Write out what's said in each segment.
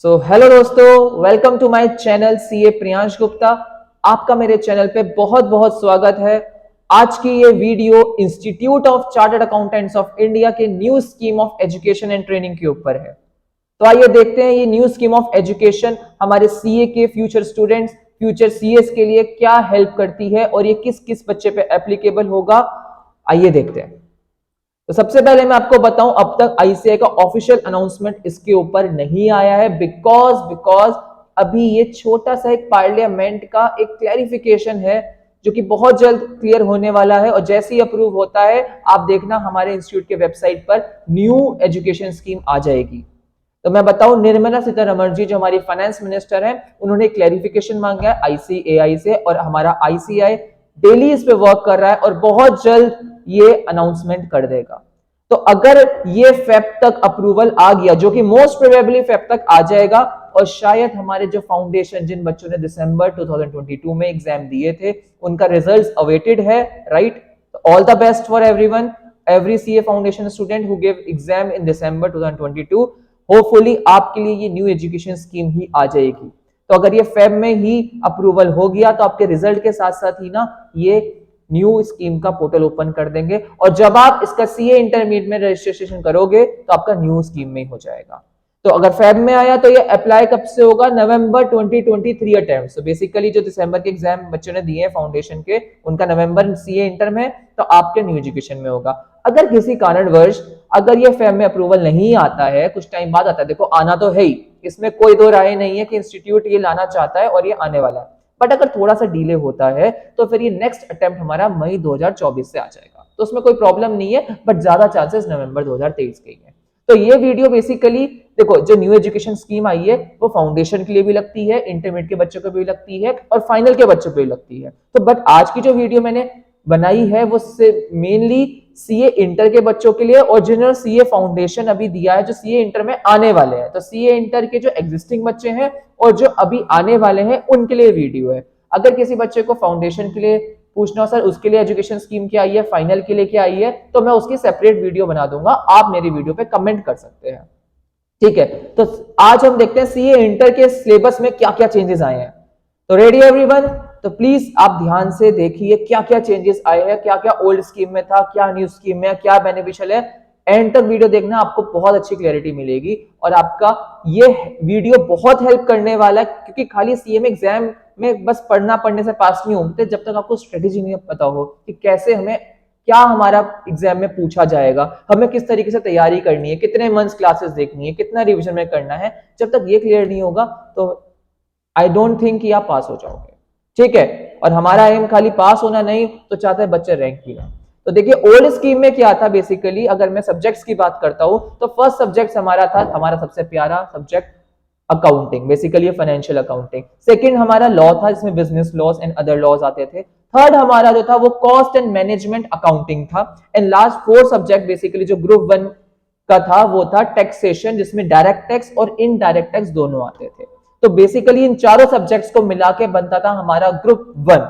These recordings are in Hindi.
हेलो दोस्तों, welcome to my channel CA Priyansh Gupta. आपका मेरे चैनल पे बहुत बहुत स्वागत है। आज की ये video institute of chartered accountants of India के new scheme of education and training के ऊपर है। तो आइए देखते हैं ये न्यू स्कीम ऑफ एजुकेशन हमारे सीए के फ्यूचर स्टूडेंट्स, फ्यूचर सीएस के लिए क्या हेल्प करती है और ये किस किस बच्चे पे एप्लीकेबल होगा। आइए देखते हैं। तो सबसे पहले मैं आपको बताऊं, अब तक आईसीएआई का ऑफिशियल अनाउंसमेंट इसके ऊपर नहीं आया है बिकॉज अभी ये छोटा सा एक पार्लियामेंट का एक क्लैरिफिकेशन है जो कि बहुत जल्द क्लियर होने वाला है। और जैसे ही अप्रूव होता है आप देखना हमारे इंस्टीट्यूट के वेबसाइट पर न्यू एजुकेशन स्कीम आ जाएगी। तो मैं बताऊं, निर्मला सीतारमण जी जो हमारी फाइनेंस मिनिस्टर हैं, उन्होंने क्लैरिफिकेशन मांगा है आईसीएआई से और हमारा आईसीएआई डेली इस पे वर्क कर रहा है और बहुत जल्द ये अनाउंसमेंट कर देगा। तो अगर ये फेब तक अप्रूवल आ गया, जो कि मोस्ट प्रोबेबली फेब तक आ जाएगा, और शायद हमारे जो फाउंडेशन जिन बच्चों ने दिसंबर 2022 में एग्जाम दिए थे उनका रिजल्ट्स अवेटेड है, right. All the best for everyone, every CA foundation student who give exam in December 2022। Hopefully आपके लिए ये न्यू एजुकेशन स्कीम ही आ जाएगी। तो अगर ये फेब में ही अप्रूवल हो गया तो आपके रिजल्ट के साथ साथ ही ना ये न्यू स्कीम का पोर्टल ओपन कर देंगे, और जब आप इसका सीए इंटरमीडिएट में रजिस्ट्रेशन करोगे तो आपका न्यू स्कीम में हो जाएगा। तो अगर फेब में आया तो ये अप्लाई कब से होगा? नवंबर 2023 अटेम्प्ट। तो बेसिकली जो दिसंबर के एग्जाम बच्चों ने दिए हैं फाउंडेशन के, उनका नवंबर सीए इंटर में, तो आपके न्यू एजुकेशन में होगा। अगर किसी कारणवश अगर ये फेब में अप्रूवल नहीं आता है, कुछ टाइम बाद आता है, देखो आना तो है ही, इसमें कोई दो राय नहीं है कि इंस्टीट्यूट ये लाना चाहता है और ये आने वाला है, बट अगर थोड़ा सा डिले होता है तो फिर ये नेक्स्ट अटेम्प्ट हमारा मई 2024 से आ जाएगा। तो उसमें कोई प्रॉब्लम नहीं है, बट ज्यादा चांसेस नवंबर 2023 के ही है। तो ये वीडियो बेसिकली देखो, जो न्यू एजुकेशन स्कीम आई है वो फाउंडेशन के लिए भी लगती है, इंटरमीडिएट के बच्चों को भी लगती है और फाइनल के बच्चों को भी लगती है। तो बट आज की जो वीडियो मैंने बनाई है वो मेनली सीए इंटर के बच्चों के लिए, और जिन्होंने सीए फाउंडेशन अभी दिया है, जो सीए इंटर में आने वाले हैं। तो सीए इंटर के जो एग्जिस्टिंग बच्चे हैं और जो अभी आने वाले हैं उनके लिए वीडियो है। अगर किसी बच्चे को फाउंडेशन के लिए पूछना हो सर उसके लिए एजुकेशन स्कीम क्या आई है, फाइनल के लिए क्या आई है, तो मैं उसकी सेपरेट वीडियो बना दूंगा, आप मेरी वीडियो पे कमेंट कर सकते हैं, ठीक है। तो आज हम देखते हैं सीए इंटर के सिलेबस में क्या क्या चेंजेस आए हैं। तो रेडी एवरीवन? तो प्लीज आप ध्यान से देखिए क्या क्या चेंजेस आए हैं, क्या क्या ओल्ड स्कीम में था, क्या न्यू स्कीम में, क्या बेनिफिशियल है। एंड तक वीडियो देखना, आपको बहुत अच्छी क्लैरिटी मिलेगी और आपका ये वीडियो बहुत हेल्प करने वाला है, क्योंकि खाली सीएम एग्जाम में बस पढ़ने से पास नहीं होते जब तक आपको स्ट्रेटेजी नहीं पता हो कि कैसे हमें क्या हमारा एग्जाम में पूछा जाएगा, हमें किस तरीके से तैयारी करनी है, कितने मंथ्स क्लासेस देखनी है, कितना रिवीजन में करना है। जब तक ये क्लियर नहीं होगा तो आई डोंट थिंक कि आप पास हो जाओगे, ठीक है। और हमारा एम खाली पास होना नहीं, तो चाहते हैं बच्चे रैंक भी लें। तो देखिए ओल्ड स्कीम में क्या था बेसिकली, अगर मैं सब्जेक्ट्स की बात करता हूं तो फर्स्ट सब्जेक्ट हमारा था, हमारा सबसे प्यारा subject accounting, basically financial accounting. Second हमारा लॉ था, जिसमें business laws and other laws आते थे। थर्ड हमारा जो था वो कॉस्ट एंड मैनेजमेंट अकाउंटिंग था। And last fourth subject basically जो ग्रुप 1 का था वो था टैक्सेशन, जिसमें डायरेक्ट टैक्स और इनडायरेक्ट टैक्स दोनों आते थे। तो बेसिकली इन चारों सब्जेक्ट्स को मिला के बनता था हमारा ग्रुप 1।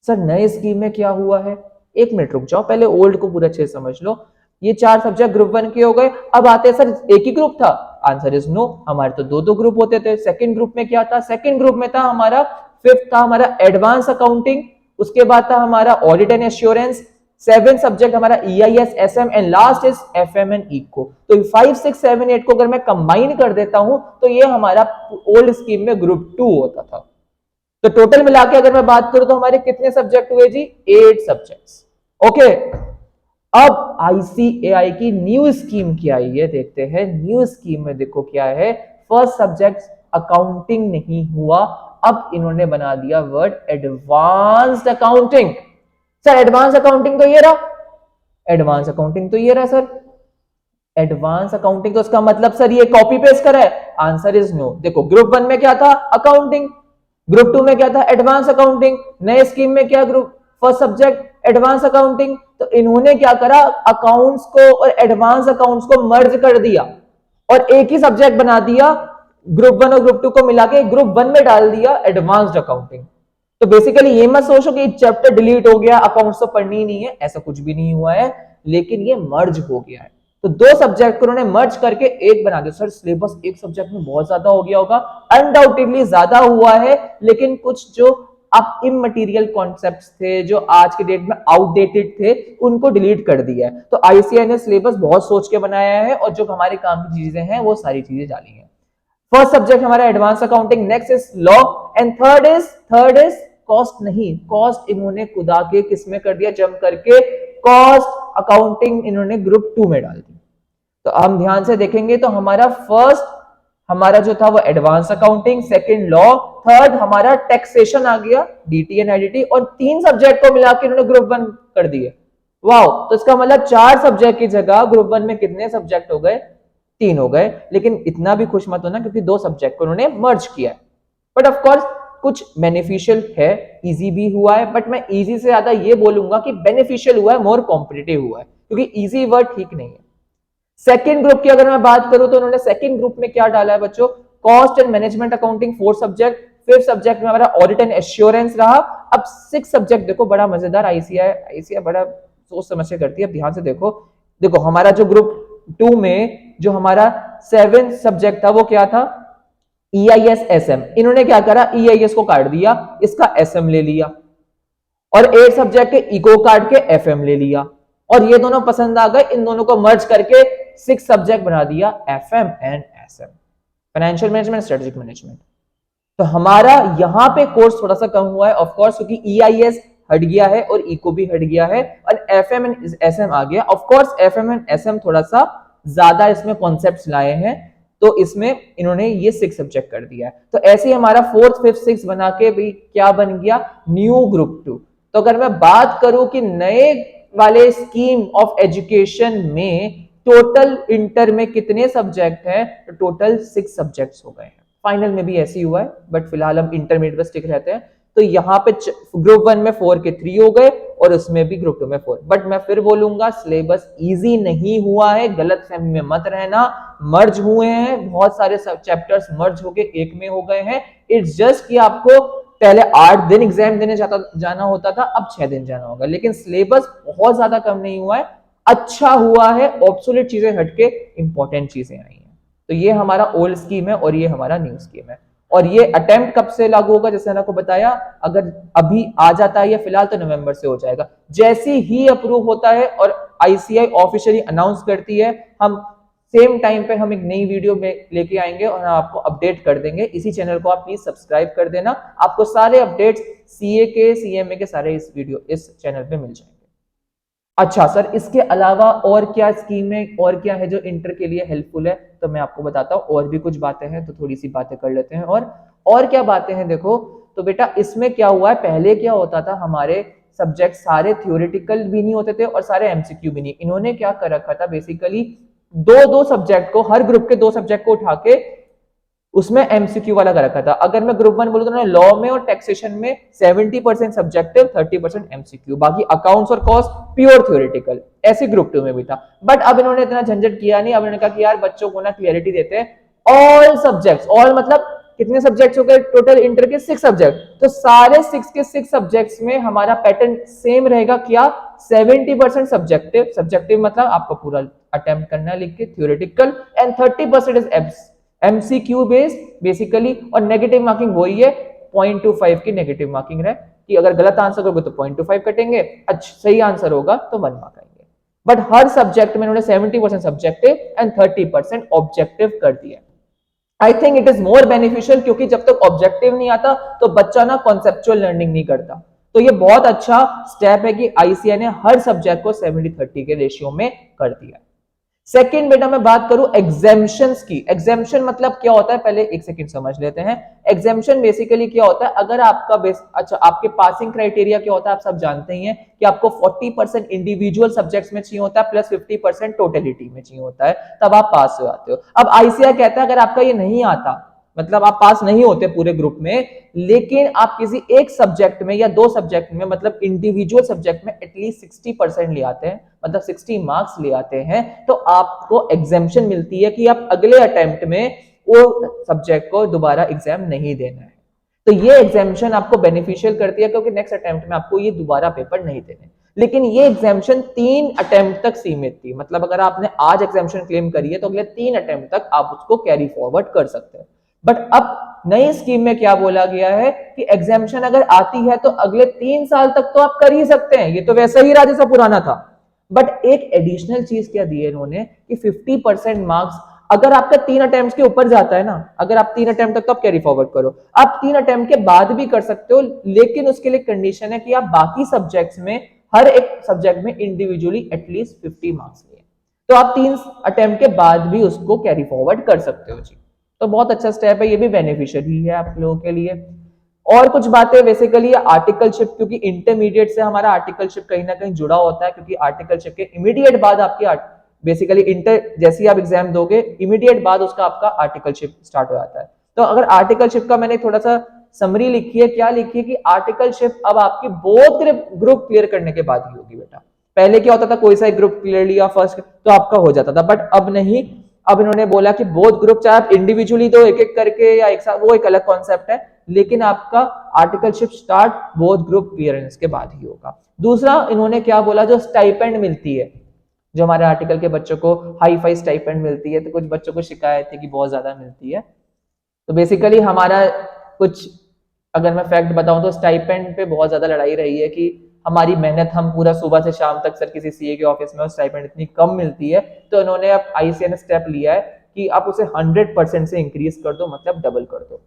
सर नए स्कीम में क्या हुआ है? एक मिनट रुक जाओ, पहले ओल्ड को पूरा अच्छे से समझ लो। ये चार सब्जेक्ट ग्रुप 1 के हो गए। अब आते हैं सर एक ही ग्रुप था, आंसर इज नो। हमारे तो दो दो ग्रुप होते थे। सेकंड ग्रुप में क्या था? सेकंड ग्रुप में था हमारा, फिफ्थ था हमारा एडवांस अकाउंटिंग, उसके बाद था हमारा ऑडिट एंड एश्योरेंस, 7 सब्जेक्ट हमारा EIS SM, and last is FM and eco. तो 5 6 7 8 को अगर मैं कंबाइन कर देता हूं तो ये हमारा ओल्ड स्कीम में ग्रुप 2 होता था। तो टोटल मिला के अगर मैं बात करूं तो हमारे कितने सब्जेक्ट हुए जी? 8 सब्जेक्ट्स, ओके। अब आईसीएआई की न्यू स्कीम क्या आई है देखते हैं। न्यू स्कीम में देखो क्या है, फर्स्ट सब्जेक्ट अकाउंटिंग नहीं हुआ, अब इन्होंने बना दिया word advanced accounting. Sir advance accounting तो ये रहा, एडवांस अकाउंटिंग तो ये रहा सर, एडवांस अकाउंटिंग तो उसका मतलब सर ये कॉपी पेस्ट करा है? Answer is no. देखो ग्रुप 1 में क्या था? अकाउंटिंग। ग्रुप 2 में क्या था? Advance accounting. नए स्कीम में क्या? Group first subject advance accounting. तो इन्होंने क्या करा, अकाउंट्स को और एडवांस अकाउंट्स को मर्ज कर दिया और एक ही सब्जेक्ट बना दिया। ग्रुप 1 और ग्रुप 2 को मिला के ग्रुप 1 में डाल दिया एडवांस्ड अकाउंटिंग। तो बेसिकली ये मत सोचो कि चैप्टर डिलीट हो गया, अकाउंट्स तो पढ़नी ही नहीं है, ऐसा कुछ भी नहीं हुआ है, लेकिन ये मर्ज हो गया है। तो दो सब्जेक्ट को उन्होंने मर्ज करके एक बना दिया। सर सिलेबस एक सब्जेक्ट में बहुत ज्यादा हो गया होगा, अनडाउटेडली ज्यादा हुआ है, लेकिन कुछ जो अब इमटेरियल कॉन्सेप्ट्स थे जो आज के डेट में आउटडेटेड थे उनको डिलीट कर दिया है। तो आईसीएआई ने सिलेबस बहुत सोच के बनाया है और जो हमारे काम की चीजें हैं वो सारी चीजें डाली हैं। फर्स्ट सब्जेक्ट हमारा advance accounting, next is law, and third is cost. नहीं, कॉस्ट इन्होंने खुदा के किसमें कर दिया, जम करके कॉस्ट अकाउंटिंग इन्होंने ग्रुप 2 में डाल दी। तो हम ध्यान से देखेंगे तो हमारा फर्स्ट हमारा जो था वो advance accounting, second law, third हमारा टैक्सेशन आ गया, डीटी एंड आईडीटी, और तीन सब्जेक्ट को मिला के इन्होंने ग्रुप 1 कर दिए। वाओ, तो इसका मतलब 4 सब्जेक्ट की जगह ग्रुप 1 में कितने सब्जेक्ट हो गए, 3 हो गए। लेकिन इतना भी खुश मत होना क्योंकि 2 सब्जेक्ट को उन्होंने मर्ज किया है। बट ऑफ कोर्स कुछ बेनिफिशियल है, इजी भी हुआ है, बट मैं इजी से ज्यादा ये बोलूंगा कि बेनिफिशियल हुआ है, मोर कॉम्पिटिटिव हुआ है, क्योंकि इजी वर्ड ठीक नहीं है। सेकंड ग्रुप की अगर मैं बात करूं तो उन्होंने सेकंड ग्रुप में क्या डाला है बच्चों, cost and management accounting 4 subject, fifth subject में हमारा ऑडिट एंड एश्योरेंस रहा। अब 6 सब्जेक्ट देखो, बड़ा मजेदार आईसीआई बड़ा सोच समझ के करती है। अब ध्यान से देखो, देखो हमारा जो ग्रुप 2 में जो हमारा 7 सब्जेक्ट था वो क्या था, ईआईएस एसएम। इन्होंने क्या करा, ईआईएस को काट दिया, इसका एसएम ले लिया, और 8 सब्जेक्ट के इको काट के एफएम ले लिया, और ये दोनों पसंद आ गए, इन दोनों को मर्ज करके 6 सब्जेक्ट बना दिया, FM and SM, financial management, strategic management. तो हमारा यहां पे कोर्स थोड़ा सा कम हुआ है ऑफ कोर्स, क्योंकि ईआईएस हट गया है और इको भी हट गया है और एफएम एंड एसएम आ गया। Of course FM and SM थोड़ा सा ज्यादा इसमें कॉन्सेप्ट्स लाए हैं, तो इसमें इन्होंने ये 6 सब्जेक्ट कर दिया है। तो ऐसे ही हमारा 4th 5th 6 बना के भी क्या बन गया, न्यू ग्रुप 2। तो अगर मैं बात करूं कि नए वाले स्कीम ऑफ एजुकेशन में टोटल इंटर में कितने सब्जेक्ट हैं, तो टोटल 6 सब्जेक्ट्स हो गए हैं। फाइनल में भी ऐसे ही हुआ है, बट फिलहाल हम इंटरमीडिएट पर स्टिक रहते हैं। तो यहाँ पे ग्रुप 1 में 4 के 3 हो गए और उसमें भी ग्रुप 2 में 4। बट मैं फिर बोलूंगा सिलेबस इजी नहीं हुआ है, गलत फहमी में मत रहना, मर्ज हुए हैं, बहुत सारे चैप्टर्स मर्ज होके एक में हो गए हैं। इट्स जस्ट कि आपको पहले 8 दिन एग्जाम देने जाना होता था, अब 6 दिन जाना होगा, लेकिन सिलेबस बहुत ज्यादा कम नहीं हुआ है, अच्छा हुआ है, ऑब्सोलेट चीजें हटके इंपॉर्टेंट चीजें आई हैं। तो ये हमारा ओल्ड स्कीम है और ये हमारा न्यू स्कीम है। और ये अटेम्प्ट कब से लागू होगा, जैसे मैंने आपको बताया, अगर अभी आ जाता है या फिलहाल तो नवंबर से हो जाएगा। जैसे ही अप्रूव होता है और आईसीआई ऑफिशियली अनाउंस करती है, हम सेम टाइम पे हम एक नई वीडियो में लेके आएंगे और आपको अपडेट कर देंगे। इसी चैनल को आप प्लीज सब्सक्राइब कर देना, आपको सारे अपडेट्स सीए के सीएमए के सारे इस चैनल पे मिल जाएंगे। अच्छा सर, इसके अलावा और क्या स्कीमें और क्या है जो इंटर के लिए हेल्पफुल है, तो मैं आपको बताता हूँ। और भी कुछ बातें हैं, तो थोड़ी सी बातें कर लेते हैं। और क्या बातें हैं, देखो तो बेटा इसमें क्या हुआ है, पहले क्या होता था, हमारे सब्जेक्ट सारे थ्योरेटिकल भी नहीं होते थे और सारे एमसीक्यू भी नहीं। इन्होंने क्या कर रखा था, बेसिकली दो सब्जेक्ट को, हर ग्रुप के 2 सब्जेक्ट को उठा के उसमें एमसीक्यू वाला कर रखा था। अगर मैं ग्रुप 1 बोलूं तो लॉ में और टैक्सेशन में 70% सब्जेक्टिव, 30% एमसीक्यू, बाकी अकाउंट्स और कॉस्ट प्योर थ्योरेटिकल। ऐसे ग्रुप 2 में भी था, बट अब इन्होंने इतना झंझट किया नहीं। अब इन्होंने कहा कि यार बच्चों को ना क्लियरिटी देते हैं, ऑल सब्जेक्ट्स, ऑल मतलब कितने सब्जेक्ट्स हो गए टोटल इंटर के, 6 सब्जेक्ट, तो सारे 6 के 6 सब्जेक्ट्स में हमारा पैटर्न सेम रहेगा। क्या, 70% सब्जेक्टिव मतलब आपको पूरा अटेम्प्ट करना है लिख के theoretical, and 30% is MCQ based basically, और नेगेटिव मार्किंग वही है, 0.25 की नेगेटिव मार्किंग रहे कि अगर गलत आंसर करोगे तो 0.25 कटेंगे, अच्छा सही आंसर होगा तो 1 मार्क आएंगे। बट हर सब्जेक्ट में उन्होंने 70% सब्जेक्टिव एंड 30% ऑब्जेक्टिव कर दिया। I think it is more beneficial, क्योंकि जब तक ऑब्जेक्टिव नहीं आता तो बच्चा ना कॉन्सेप्चुअल लर्निंग नहीं करता। तो ये बहुत अच्छा स्टेप है कि आईसीआई ने हर सब्जेक्ट को 70-30 के रेशियो में कर दिया। सेकंड बेटा मैं बात करूं एग्जेम्पशंस की। एग्जेम्पशन मतलब क्या होता है, पहले एक सेकंड समझ लेते हैं। एग्जेम्पशन बेसिकली क्या होता है, अगर आपका अच्छा आपके पासिंग क्राइटेरिया क्या होता है, आप सब जानते ही हैं कि आपको 40% इंडिविजुअल सब्जेक्ट्स में चाहिए होता है प्लस 50% टोटलिटी में चाहिए होता है, तब आप पास हो जाते हो। अब आईसीआई कहता है अगर आपका ये नहीं आता, मतलब आप पास नहीं होते पूरे ग्रुप में, लेकिन आप किसी एक सब्जेक्ट में या 2 सब्जेक्ट में, मतलब इंडिविजुअल सब्जेक्ट में एटलीस्ट 60% ले आते हैं, मतलब 60 मार्क्स ले आते हैं, तो आपको एग्जेम्पशन मिलती है कि आप अगले अटेम्प्ट में वो सब्जेक्ट को दोबारा एग्जाम नहीं देना है। तो ये एग्जेम्पशन आपको बेनिफिशियल करती है, क्योंकि नेक्स्ट अटेम्प्ट में आपको ये दोबारा पेपर नहीं देने। लेकिन ये एग्जामिशन 3 अटेम्प्ट तक सीमित थी। मतलब अगर आपने आज एग्जामिशन क्लेम करी है तो अगले 3 अटेम्प्ट तक आप उसको कैरी फॉरवर्ड कर सकते हैं। बट अब नई स्कीम में क्या बोला गया है कि एग्जामिशन अगर आती है तो अगले 3 साल तक तो आप कर ही सकते हैं, ये तो वैसा ही रहा जैसा पुराना था। बट एक एडिशनल चीज क्या दी है इन्होंने कि 50% मार्क्स अगर आपका 3 अटेम्प्ट के ऊपर जाता है ना, अगर आप 3 अटेम्प्ट तक तो आप कैरी फॉरवर्ड करो, आप 3 अटेम्प्ट के बाद भी कर सकते हो, लेकिन उसके लिए कंडीशन है कि आप बाकी सब्जेक्ट्स में हर एक सब्जेक्ट में इंडिविजुअली एटलीस्ट 50 मार्क्स लिए। तो आप 3 अटेम्प्ट के बाद भी उसको कैरी फॉरवर्ड कर सकते हो जी। तो बहुत अच्छा स्टेप है, ये भी बेनिफिशियल ही है आप लोगों के लिए। और कुछ बातें बेसिकली आर्टिकलशिप, क्योंकि इंटरमीडिएट से हमारा आर्टिकलशिप कहीं ना कहीं जुड़ा होता है, क्योंकि आर्टिकलशिप के इमीडिएट बाद आपकी बेसिकली इंटर जैसे ही आप एग्जाम दोगे इमीडिएट बाद उसका आपका आर्टिकलशिप स्टार्ट हो जाता है। तो अगर आर्टिकलशिप का मैंने थोड़ा सा समरी लिखी है, क्या लिखी है कि आर्टिकलशिप अब आपकी बोथ ग्रुप क्लियर करने के बाद ही होगी बेटा। पहले क्या होता था, कोई सा एक ग्रुप क्लियर लिया फर्स्ट तो आपका हो जाता था, बट अब नहीं। अब इन्होंने बोला कि बोथ ग्रुप, चाहे आप इंडिविजुअली दो एक एक करके या एक साथ, वो एक अलग कॉन्सेप्ट है, लेकिन आपका articleship start both group clearance के बाद ही होगा। दूसरा इन्होंने क्या बोला, जो स्टाइपेंड मिलती है, जो हमारे आर्टिकल के बच्चों को हाई फाई स्टाइपेंड मिलती है, तो कुछ बच्चों को शिकायत है कि बहुत ज्यादा मिलती है। तो बेसिकली हमारा कुछ, अगर मैं फैक्ट बताऊं तो स्टाइपेंड पे बहुत ज्यादा लड़ाई रही है कि हमारी मेहनत, हम पूरा सुबह से शाम तक सर किसी सीए के ऑफिस में, और स्टाइपेंड इतनी कम मिलती है। तो इन्होंने अब आईसीए ने स्टेप लिया है कि आप उसे 100% से इंक्रीज कर दो, मतलब डबल कर दो।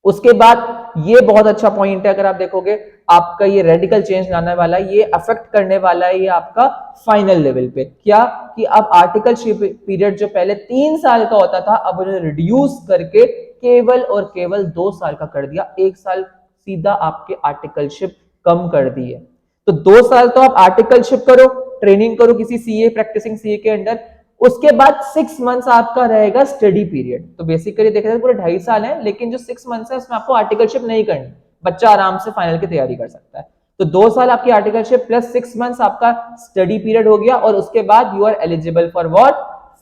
उसके बाद ये बहुत अच्छा पॉइंट है, अगर आप देखोगे आपका ये रेडिकल चेंज लाने वाला है, ये अफेक्ट करने वाला है ये आपका फाइनल लेवल पे। क्या कि अब आर्टिकलशिप पीरियड जो पहले 3 साल का होता था, अब उन्हें रिड्यूस करके केवल और केवल 2 साल का कर दिया। 1 साल सीधा आपके आर्टिकलशिप कम कर दी है। तो 2 साल तो आप आर्टिकलशिप करो, ट्रेनिंग करो किसी सीए, प्रैक्टिसिंग सीए के अंडर। उसके बाद 6 मंथ्स आपका रहेगा स्टडी पीरियड। तो बेसिकली देखा जाए पूरे 2.5 साल है, लेकिन जो 6 मंथ्स है उसमें आपको आर्टिकलशिप नहीं करनी, बच्चा आराम से फाइनल की तैयारी कर सकता है। तो 2 साल आपकी आर्टिकलशिप प्लस 6 मंथ्स आपका स्टडी पीरियड हो गया, और उसके बाद you are eligible for what,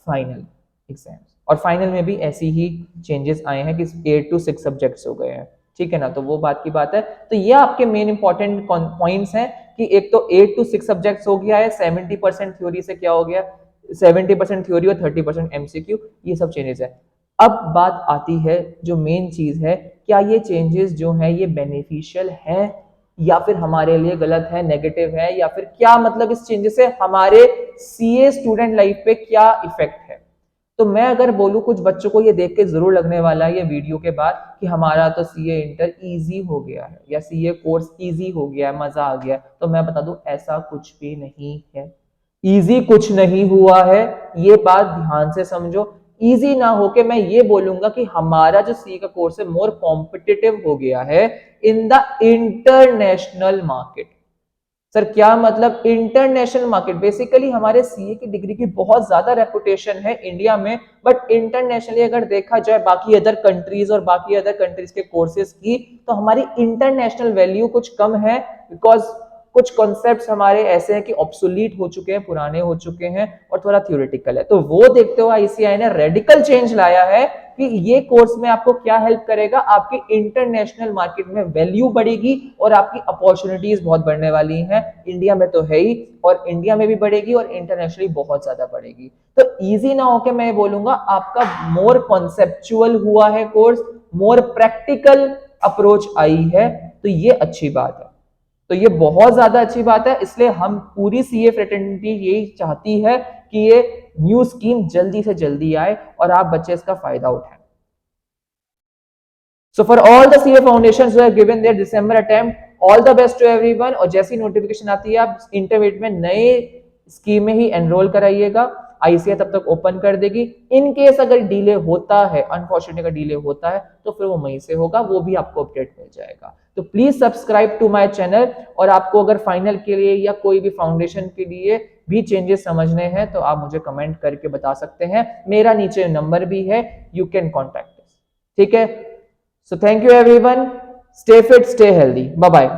final exams. और फाइनल में भी ऐसी ही चेंजेस आए हैं कि 8 to 6 सब्जेक्ट्स हो गए हैं, ठीक है ना। तो वो बात की बात है। तो ये आपके मेन इंपॉर्टेंट पॉइंट्स हैं कि एक तो 8 to 6 सब्जेक्ट्स हो गया है, 70% थ्योरी से क्या हो गया, 70% थ्योरी और 30% एमसीक्यू, ये सब चेंजेस है। अब बात आती है जो मेन चीज है, क्या ये चेंजेस जो है ये बेनिफिशियल है या फिर हमारे लिए गलत है, नेगेटिव है, या फिर क्या मतलब इस चेंजेस से हमारे सीए स्टूडेंट लाइफ पे क्या इफेक्ट है। तो मैं अगर बोलूं, कुछ बच्चों को ये देख के जरूर लगने वाला है ये वीडियो के बाद कि हमारा तो सीए इंटर इजी हो गया है या सीए कोर्स इजी हो गया है, मजा आ गया। तो मैं बता दूं ऐसा कुछ भी नहीं है, इजी कुछ नहीं हुआ है, ये बात ध्यान से समझो। इजी ना होके मैं ये बोलूंगा कि हमारा जो सीए का कोर्स है मोर कॉम्पिटिटिव हो गया है in the international market. Sir क्या मतलब इंटरनेशनल मार्केट, बेसिकली हमारे सीए की डिग्री की बहुत ज्यादा रेपुटेशन है इंडिया में, बट इंटरनेशनली अगर देखा जाए बाकी अदर कंट्रीज और बाकी अदर कंट्रीज के कोर्सेज की, तो हमारी इंटरनेशनल वैल्यू कुछ कम है, बिकॉज कुछ कॉन्सेप्ट्स हमारे ऐसे हैं कि ऑब्सोलीट हो चुके हैं, पुराने हो चुके हैं और थोड़ा थ्योरेटिकल है। तो वो देखते हुए आईसीएआई ने रेडिकल चेंज लाया है कि ये कोर्स में आपको क्या हेल्प करेगा, आपकी इंटरनेशनल मार्केट में वैल्यू बढ़ेगी और आपकी अपॉर्चुनिटीज बहुत बढ़ने वाली हैं। इंडिया में तो है ही, और इंडिया में भी बढ़ेगी और इंटरनेशनली बहुत ज्यादा बढ़ेगी। तो इजी ना होके मैं बोलूंगा आपका मोर कॉन्सेप्चुअल हुआ है course, more practical approach I है, तो ये अच्छी बात है। तो ये बहुत ज्यादा अच्छी बात है, इसलिए हम पूरी सीए फ्रेटर्निटी यही चाहती है कि ये न्यू स्कीम जल्दी से जल्दी आए और आप बच्चे इसका फायदा उठाएं। So for all the CA foundations who have given their December attempt, all the best to everyone। और जैसी नोटिफिकेशन आती है आप इंटरमीडिएट में नए स्कीम में ही एनरोल कराइएगा, आईसीएआई तब तक ओपन कर देगी। इन केस अगर डिले होता है, अनफॉर्चुनेटली अगर डिले होता है तो फिर वो मई से होगा, वो भी आपको अपडेट मिल जाएगा। तो please subscribe to my channel, और आपको अगर फाइनल के लिए या कोई भी फाउंडेशन के लिए भी चेंजेस समझने हैं तो आप मुझे कमेंट करके बता सकते हैं, मेरा नीचे नंबर भी है, यू कैन कॉन्टैक्ट अस, ठीक है। So thank you everyone, stay fit, stay healthy, bye bye।